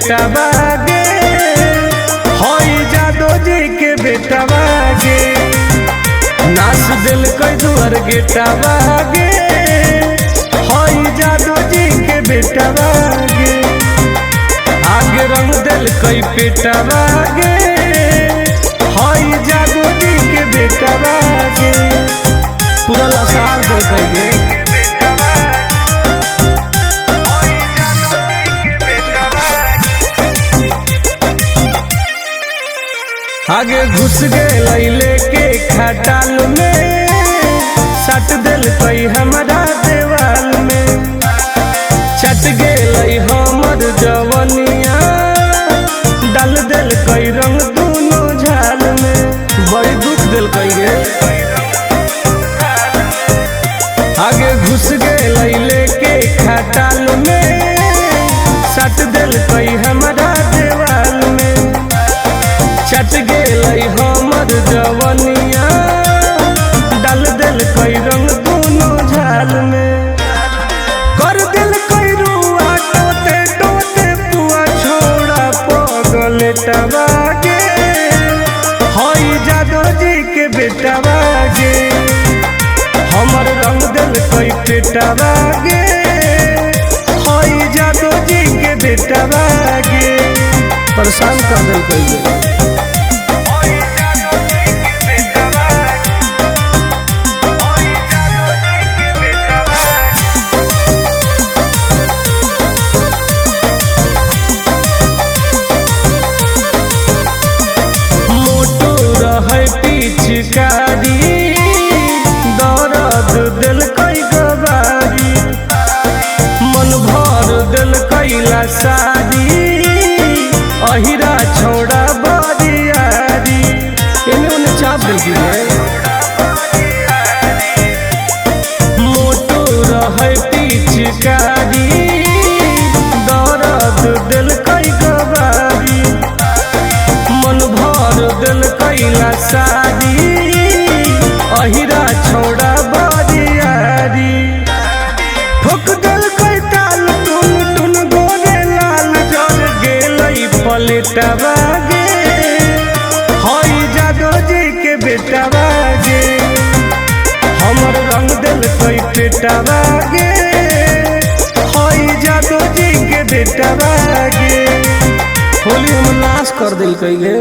बेटा बागे, हई जादो जी के बेटा बागे, नाच दिल कई दुआर गेटा बागे, हई जादो जी के बेटा बागे, आगे रंग दिल कई पेटा बागे, हई जादो जी के बेटा बागे, पूरा लसार दिल कई आगे घुस गए लेके खटाल में, सट दिल कई हमारा देवाल में, चट गए हमर जवनिया, डाल दिल कई रंग दोनों झाल में, बड़ी दुख दिल कई गे। आगे घुस गए लेके खटाल में, सट दिल कई हमारा देवाल में, चट गेलई हमर जवनिया, डाल दिल कई रंग दोनों झाल में, कर दिल कई रुआ टोते टोते पुआ छोड़ा पगलेटा बागे, हई जादो जी के बेटा बागे, हमर रंग दिल कई पेटा बागे, हई जादो जी के बेटा बागे, परेशान कर दिल कई पिचकारी, दर्द दिल कई गवारी, मन भर दिल कैला सारी, अहिरा छोड़ा बरियारी, इन्होंने चाप दिल मोटो रहे पिचकारी, दर्द दिल कई गवारी, मन भर दिल कैला सारी, अहिरा छोड़ा बरियारी, ठोक दिल कई ताल टुन टुन गोरे लाल, जर गेलई पलेटा बागे, हई जादो जी के बेटा बागे, हमर रंग दिल कई पेटा बागे, हई जादो जी के बेटा बागे, होली हम नाश कर दिल कई गे।